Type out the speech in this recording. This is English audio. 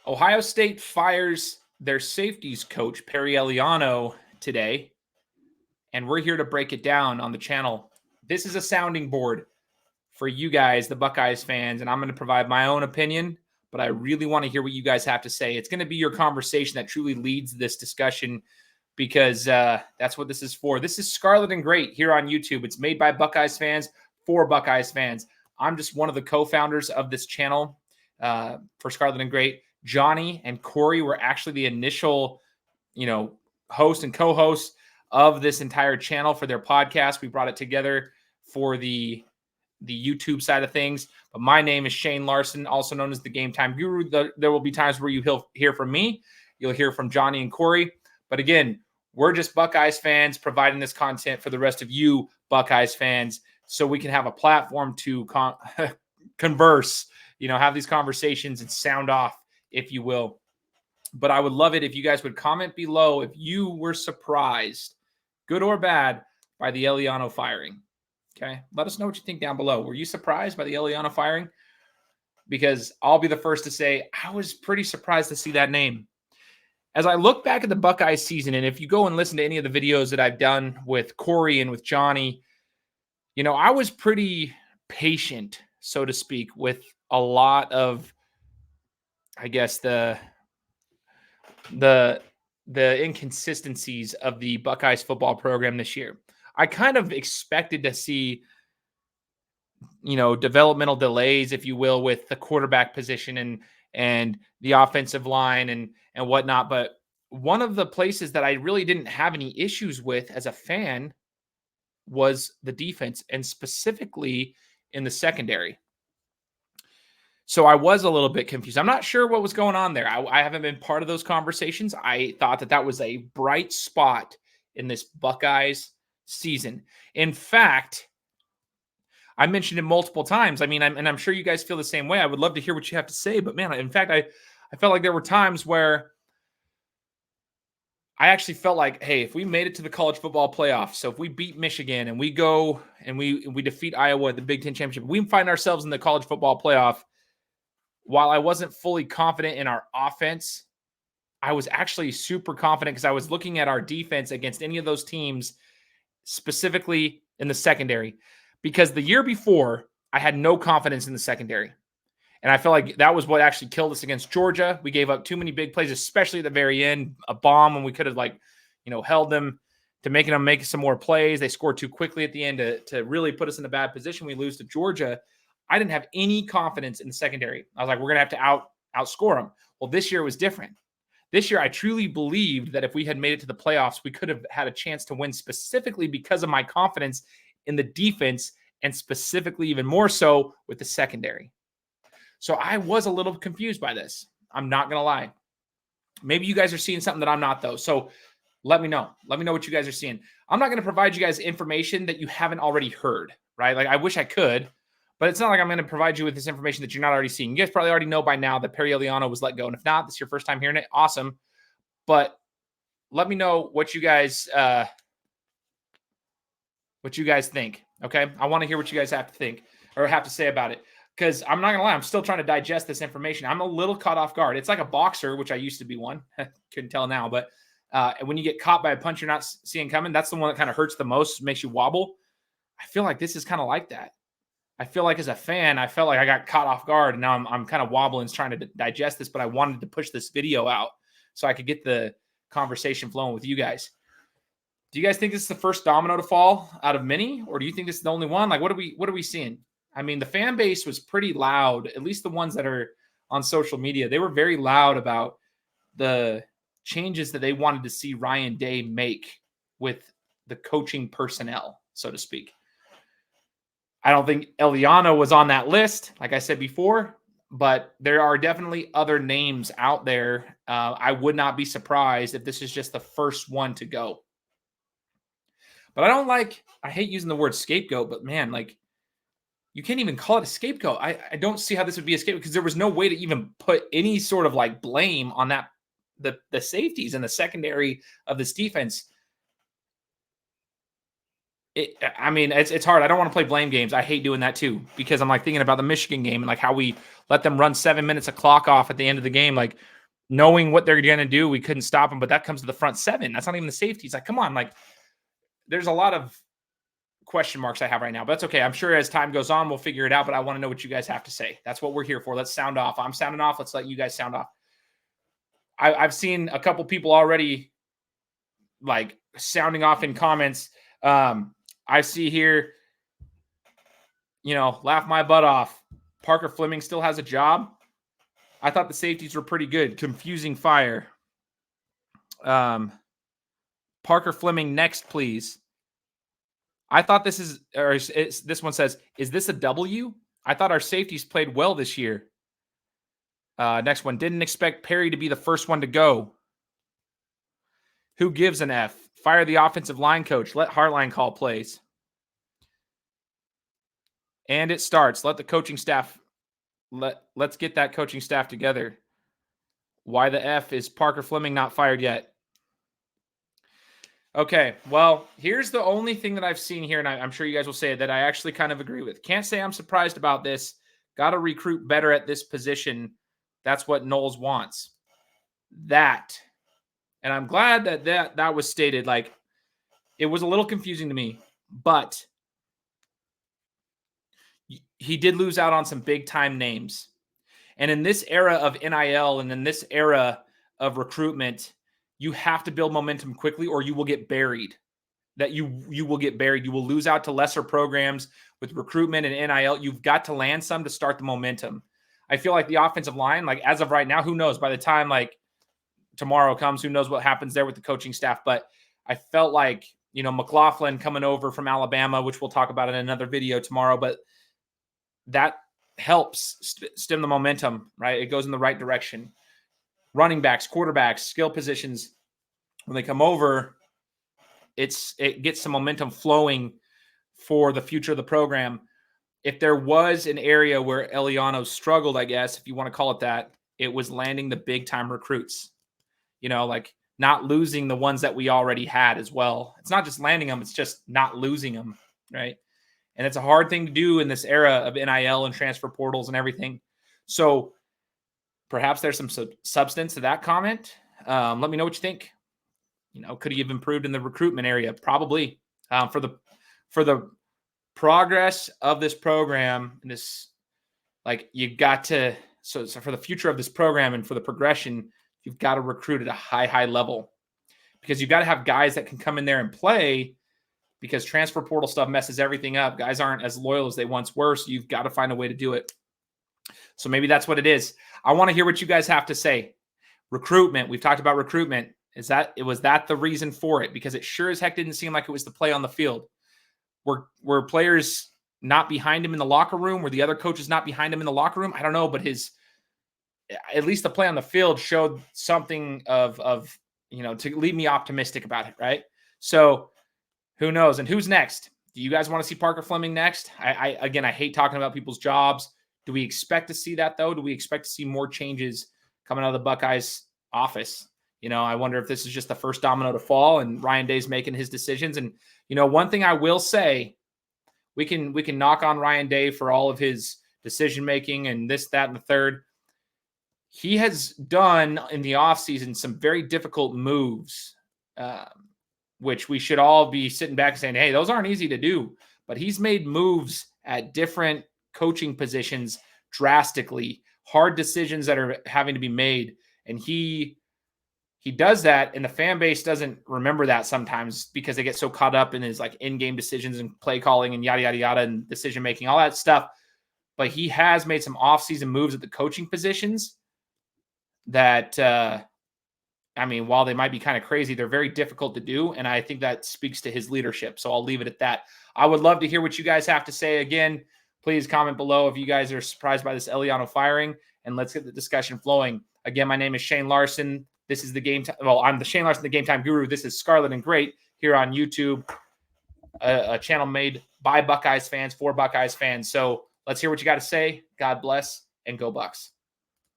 Ohio State fires their safeties coach, Eliano, today, and we're here to break it down on the channel. This is a sounding board for you guys, the Buckeyes fans, and I'm going to provide my own opinion, but I really want to hear what you guys have to say. It's going to be your conversation that truly leads this discussion because that's what this is for. This is Scarlet and Great here on YouTube. It's made by Buckeyes fans for Buckeyes fans. I'm just one of the co-founders of this channel for Scarlet and Great. Johnny and Corey were actually the initial, host and co-host of this entire channel for their podcast. We brought it together for the YouTube side of things. But my name is Shane Larson, also known as the Game Time Guru. There will be times where you'll hear from me. You'll hear from Johnny and Corey. But again, we're just Buckeyes fans providing this content for the rest of you Buckeyes fans so we can have a platform to converse, have these conversations and sound off, if you will. But I would love it if you guys would comment below if you were surprised, good or bad, by the Eliano firing. Okay, let us know what you think down below. Were you surprised by the Eliano firing? Because I'll be the first to say I was pretty surprised to see that name. As I look back at the Buckeyes season, and if you go and listen to any of the videos that I've done with Corey and with Johnny, I was pretty patient, so to speak, with a lot of, I guess, the inconsistencies of the Buckeyes football program this year. I kind of expected to see, developmental delays, if you will, with the quarterback position and the offensive line and whatnot. But one of the places that I really didn't have any issues with as a fan was the defense, and specifically in the secondary. So I was a little bit confused. I'm not sure what was going on there. I haven't been part of those conversations. I thought that was a bright spot in this Buckeyes season. In fact, I mentioned it multiple times. I mean, I'm sure you guys feel the same way. I would love to hear what you have to say. But man, in fact, I felt like there were times where I actually felt like, hey, if we made it to the college football playoff, so if we beat Michigan and we go and we defeat Iowa at the Big Ten Championship, we find ourselves in the college football playoff. While I wasn't fully confident in our offense, I was actually super confident because I was looking at our defense against any of those teams, specifically in the secondary. Because the year before, I had no confidence in the secondary. And I felt like that was what actually killed us against Georgia. We gave up too many big plays, especially at the very end, a bomb when we could have held them to making them make some more plays. They scored too quickly at the end to really put us in a bad position. We lose to Georgia. I didn't have any confidence in the secondary. I was like, we're going to have to outscore them. Well, this year was different. This year, I truly believed that if we had made it to the playoffs, we could have had a chance to win, specifically because of my confidence in the defense and specifically even more so with the secondary. So I was a little confused by this. I'm not going to lie. Maybe you guys are seeing something that I'm not, though. So let me know. Let me know what you guys are seeing. I'm not going to provide you guys information that you haven't already heard, right? Like, I wish I could, but it's not like I'm going to provide you with this information that you're not already seeing. You guys probably already know by now that Eliano was let go. And if not, this is your first time hearing it. Awesome. But let me know what you guys think. Okay. I want to hear what you guys have to think or have to say about it. Because I'm not going to lie, I'm still trying to digest this information. I'm a little caught off guard. It's like a boxer, which I used to be one. Couldn't tell now. But when you get caught by a punch you're not seeing coming, that's the one that kind of hurts the most, makes you wobble. I feel like this is kind of like that. I feel like as a fan, I felt like I got caught off guard. And now I'm kind of wobbling, trying to digest this. But I wanted to push this video out so I could get the conversation flowing with you guys. Do you guys think this is the first domino to fall out of many? Or do you think this is the only one? Like, what are we seeing? I mean, the fan base was pretty loud, at least the ones that are on social media. They were very loud about the changes that they wanted to see Ryan Day make with the coaching personnel, so to speak. I don't think Eliano was on that list, like I said before, but there are definitely other names out there. I would not be surprised if this is just the first one to go. But I hate using the word scapegoat, but man, like, you can't even call it a scapegoat. I don't see how this would be a scapegoat because there was no way to even put any sort of like blame on that, the safeties and the secondary of this defense. I mean, it's hard. I don't want to play blame games. I hate doing that too because I'm like thinking about the Michigan game and like how we let them run 7 minutes of clock off at the end of the game. Like knowing what they're going to do, we couldn't stop them. But that comes to the front seven. That's not even the safeties. Like, come on. Like, there's a lot of question marks I have right now. But that's okay. I'm sure as time goes on, we'll figure it out. But I want to know what you guys have to say. That's what we're here for. Let's sound off. I'm sounding off. Let's let you guys sound off. I've seen a couple people already like sounding off in comments. I see here, laugh my butt off. Parker Fleming still has a job. I thought the safeties were pretty good. Confusing fire. Parker Fleming next, please. I thought this one says, is this a W? I thought our safeties played well this year. Next one, didn't expect Perry to be the first one to go. Who gives an F? Fire the offensive line coach. Let Hartline call plays. And it starts. Let the coaching staff, let's get that coaching staff together. Why the F is Parker Fleming not fired yet? Okay, well, here's the only thing that I've seen here, and I'm sure you guys will say it, that I actually kind of agree with. Can't say I'm surprised about this. Got to recruit better at this position. That's what Knowles wants. That. And I'm glad that was stated. Like, it was a little confusing to me, but he did lose out on some big-time names. And in this era of NIL and in this era of recruitment, you have to build momentum quickly or you will get buried. You will get buried. You will lose out to lesser programs with recruitment and NIL. You've got to land some to start the momentum. I feel like the offensive line, like as of right now, who knows? By the time like tomorrow comes, who knows what happens there with the coaching staff. But I felt like, McLaughlin coming over from Alabama, which we'll talk about in another video tomorrow, but that helps stem the momentum, right? It goes in the right direction. Running backs, quarterbacks, skill positions, when they come over, it gets some momentum flowing for the future of the program. If there was an area where Eliano struggled, I guess, if you want to call it that, it was landing the big-time recruits. Like not losing the ones that we already had as well. It's not just landing them, it's just not losing them, right? And it's a hard thing to do in this era of NIL and transfer portals and everything. So perhaps there's some substance to that comment. Let me know what you think. Could he have improved in the recruitment area? Probably. For the progress of this program and this, like you've got to, so for the future of this program and for the progression, you've got to recruit at a high level because you've got to have guys that can come in there and play because transfer portal stuff messes everything up. Guys aren't as loyal as they once were. So you've got to find a way to do it. So maybe that's what it is. I want to hear what you guys have to say. Recruitment. We've talked about recruitment. Was that the reason for it? Because it sure as heck didn't seem like it was the play on the field. Were players not behind him in the locker room? Were the other coaches not behind him in the locker room? I don't know, but at least the play on the field showed something of to leave me optimistic about it, right? So who knows? And who's next? Do you guys want to see Parker Fleming next? I hate talking about people's jobs. Do we expect to see that, though? Do we expect to see more changes coming out of the Buckeyes office? I wonder if this is just the first domino to fall and Ryan Day's making his decisions. And, one thing I will say, we can knock on Ryan Day for all of his decision-making and this, that, and the third. He has done in the offseason some very difficult moves, which we should all be sitting back and saying, hey, those aren't easy to do. But he's made moves at different coaching positions drastically, hard decisions that are having to be made. And he does that, and the fan base doesn't remember that sometimes because they get so caught up in his like in-game decisions and play calling and yada, yada, yada, and decision-making, all that stuff. But he has made some off-season moves at the coaching positions that, while they might be kind of crazy, they're very difficult to do. And I think that speaks to his leadership. So I'll leave it at that. I would love to hear what you guys have to say. Again, please comment below if you guys are surprised by this Eliano firing, and let's get the discussion flowing. Again, my name is Shane Larson. This is the Game Time. Well, I'm the Shane Larson, the Game Time Guru. This is Scarlet and Great here on YouTube, a channel made by Buckeyes fans for Buckeyes fans. So let's hear what you got to say. God bless and go Bucks.